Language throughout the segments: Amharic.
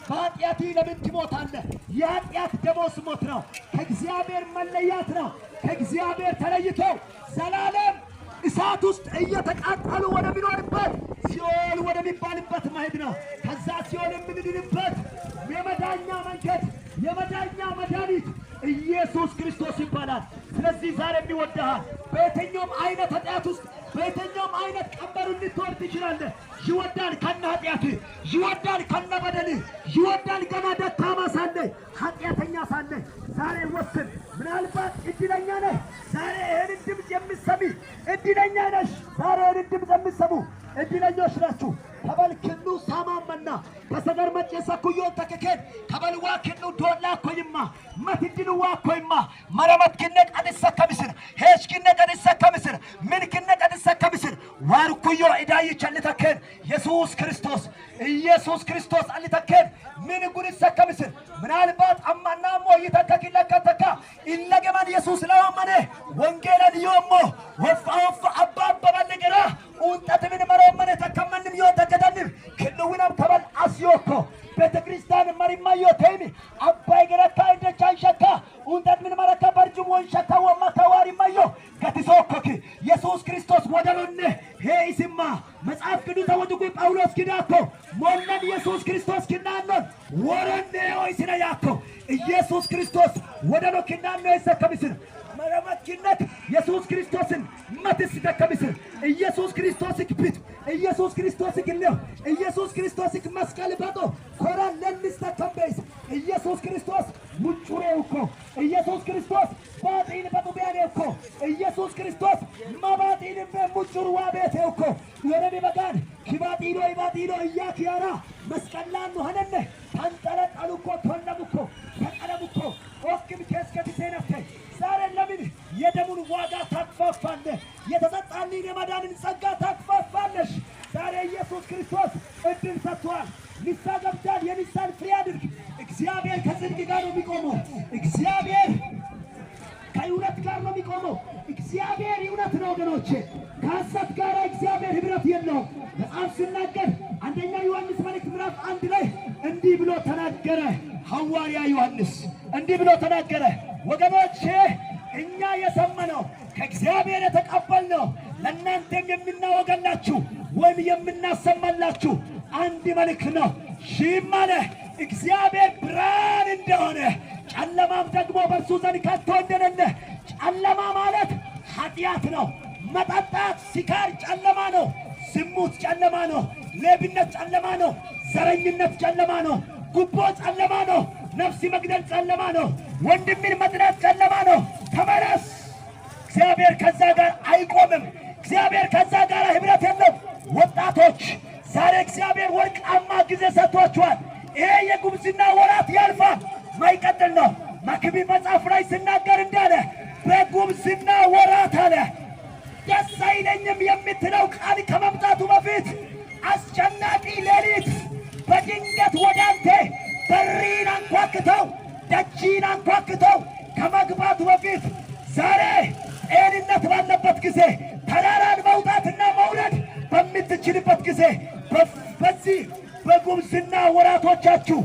ባጢያቲ ለምን ትሞታለህ? ያጢያት ደሞስ ሞት ነው። ከእግዚአብሔር መለያት ነው። ከእግዚአብሔር ተለይቶ ዘላለም እሳት ውስጥ እየተቃጠሉ ወደሚኖርበት ሲኦል ወደሚባልበት መሄድ ነው። ከዛ ሲኦል የምንድንበት የመዳኛ መንገድ የመዳኛ መድኃኒት ኢየሱስ ክርስቶስ ይባላል። ስለዚህ ዛሬ ይወድሃል። በየትኛውም አይነት ኃጢአት ውስጥ በየትኛውም አይነት ቀንበር ልትወድቅ ትችላለህ። ይወዳል ከነ ኃጢአትህ፣ ይወዳል ከነ በደልህ፣ ይወዳል ገና ደካማ ሳለህ ኃጢአተኛ ሳለህ። ዛሬ ወስን። ምናልባት እድለኛ ነህ። ዛሬ ይህንን ድምፅ የምትሰሚ እድለኛ ነሽ። ዛሬ ይህንን ድምፅ የምትሰሙ እድለኞች ናችሁ። ከበልክኑ ሳማመና ከሰገር መጨሰ ኩዮን ተከከን ከበልዋ ክኑ ዶላ ኮይማ መትድሉ ዋኮይማ መረመት ክነ ቀድሰ ከምስር ሄሽ ክነ ቀድሰ ከምስር ምን ክነ ቀድሰ ከምስር ዋር ኩዮ እዳይ ቸልተከን ኢየሱስ ክርስቶስ አልተከን ምን ጉድሰ ከምስር ምናልባት አማናሞ ይተከክለከተካ ኢለገማን ኢየሱስ ለማመነ ወንጌልን ይወሞ ወፋፍ አባባ በለገራ ኡንጠት ምን መረመነ ተከመንም ይወተከደንም ክልውናም ተበል አስዮኮ ቤተክርስቲያን መሪማዮ ተይሚ አባይ ገረካ እንደቻንሸካ ኡንጠት ምን መረካ በርጅም ወንሸካ ወማካዋሪ ማዮ ከትሶኮክ ኢየሱስ ክርስቶስ ወደሉነ ሄይስማ መጽሐፍ ቅዱስ ተወጥቁ ጳውሎስ ኪዳኮ ሞላን ኢየሱስ ክርስቶስ ኪናኖን ወረኔ ሆይስነ ያኮ ኢየሱስ ክርስቶስ ወደሎ ኪናኖ ይሰከምስን መረመትነት ኢየሱስ ክርስቶስን መትስ ተከምስን ኢየሱስ ክርስቶስ ክብት ኢየሱስ ክርስቶስ ግለው ኢየሱስ ክርስቶስ መስቀል ባጦ ኮራን ለልስተ ተከምበይስ ኢየሱስ ክርስቶስ ሙጩሬው እኮ ኢየሱስ ክርስቶስ ባጢን በጡቢያኔ እኮ ኢየሱስ ክርስቶስ ማባጢን በሙጩር ዋቤቴው እኮ ወረኔ በጋን ኪባጢኖ ይባጢኖ እያኪያራ መስቀላን ነው ሀነነ ታንጠለጠሉ እኮ ተወለሙ እኮ ተቀለሙ እኮ ኦክም ከስከትሴነከ ዛሬ ለምን የደሙን ዋጋ ታክፋፋለህ? የተሰጣልን የመዳንን ጸጋ ታክፋፋለሽ። ዛሬ ኢየሱስ ክርስቶስ እድል ሰጥቷል። ንስሐ ገብተሃል። የንስሐን ፍሬ አድርግ። እግዚአብሔር ከጽድቅ ጋር ነው የሚቆመው። እግዚአብሔር ከእውነት ጋር ነው የሚቆመው። እግዚአብሔር እውነት ነው ወገኖቼ። ከሐሰት ጋር እግዚአብሔር ህብረት የለውም። መጽሐፍ ሲናገር አንደኛ ዮሐንስ መልእክት ምዕራፍ 1 ላይ እንዲህ ብሎ ተናገረ። ሐዋርያ ዮሐንስ እንዲህ ብሎ ተናገረ። ወገኖቼ እኛ የሰማነው ከእግዚአብሔር የተቀበልነው ለእናንተም የምናወጋላችሁ ወይም የምናሰማላችሁ አንድ መልእክት ነው። ይህም አለ እግዚአብሔር ብርሃን እንደሆነ ጨለማም ደግሞ በእርሱ ዘንድ ከቶ እንደሌለ። ጨለማ ማለት ኃጢአት ነው። መጠጣት፣ ሲካር ጨለማ ነው። ዝሙት ጨለማ ነው። ሌብነት ጨለማ ነው። ዘረኝነት ጨለማ ነው። ጉቦ ጨለማ ነው። ነፍስ መግደል ጨለማ ነው። ወንድምን መጥላት ጨለማ ነው። ተመለስ። እግዚአብሔር ከዛ ጋር አይቆምም። እግዚአብሔር ከዛ ጋር ህብረት የለም። ወጣቶች ዛሬ እግዚአብሔር ወርቃማ ጊዜ ሰጥቷችኋል። ይሄ የጉብዝና ወራት ያልፋል፣ ማይቀጥል ነው። መክብብ መጽሐፍ ላይ ሲናገር እንዳለ በጉብዝና ወራት አለ ደስ አይለኝም የምትለው ቃል ከመምጣቱ በፊት አስጨናቂ ሌሊት በድንገት ወደ አንተ በሪን አንኳክተው ደጅን አንኳክተው ከመግባቱ በፊት ዛሬ ጤንነት ባለበት ጊዜ ተራራን መውጣትና መውረድ በምትችልበት ጊዜ በዚህ በጉብዝና ወራቶቻችሁ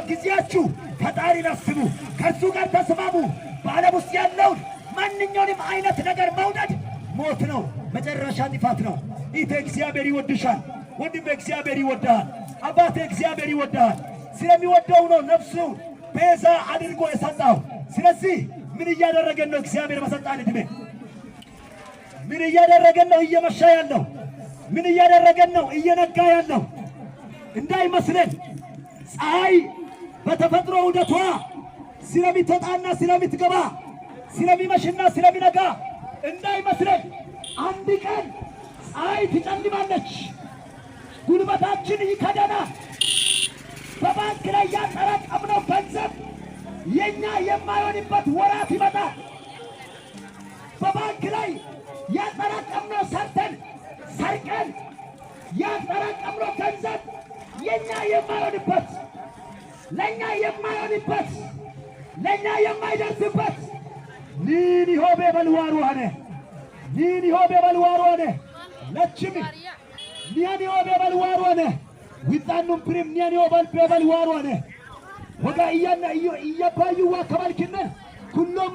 ጊዜያችሁ ፈጣሪን አስቡ፣ ከእርሱ ጋር ተስማሙ። በዓለም ውስጥ ያለውን ማንኛውንም አይነት ነገር መውደድ ሞት ነው፣ መጨረሻ ጥፋት ነው። ኢተ እግዚአብሔር ይወድሻል፣ ወንድሜ እግዚአብሔር ይወድሃል፣ አባቴ እግዚአብሔር ይወድሃል። ስለሚወደው ነው ነፍሱ ቤዛ አድርጎ የሰጠው። ስለዚህ ምን እያደረገን ነው? እግዚአብሔር በሰጣን ዕድሜ ምን እያደረገን ነው? እየመሻ ያለው ምን እያደረገን ነው? እየነጋ ያለው እንዳይመስለን። ፀሐይ በተፈጥሮ ውደቷ ስለሚወጣና ስለምትገባ ስለሚመሽና ስለሚነጋ እንዳይመስለን። አንድ ቀን ፀሐይ ትጨልማለች፣ ጉልበታችን ይከዳናል። በባንክ ላይ ያጠራቀምነው ገንዘብ የኛ የማይሆንበት ወራት ይመጣል። በባንክ ላይ ያጠራቀምነው ሰርቀን ያጠራቀምነው ገንዘብ የኛ የማይሆንበት ለኛ የማይደርስበት ኒን ሆቤ በልዋሩ ሆነ ለችም ኒን ሆቤ በልዋሩ ሆነ ዊጣኑም ፕሪሚየር ይወበል በበል ዋሮነ ወጋ እያና እያባዩ ወከባልክነ ኩሎም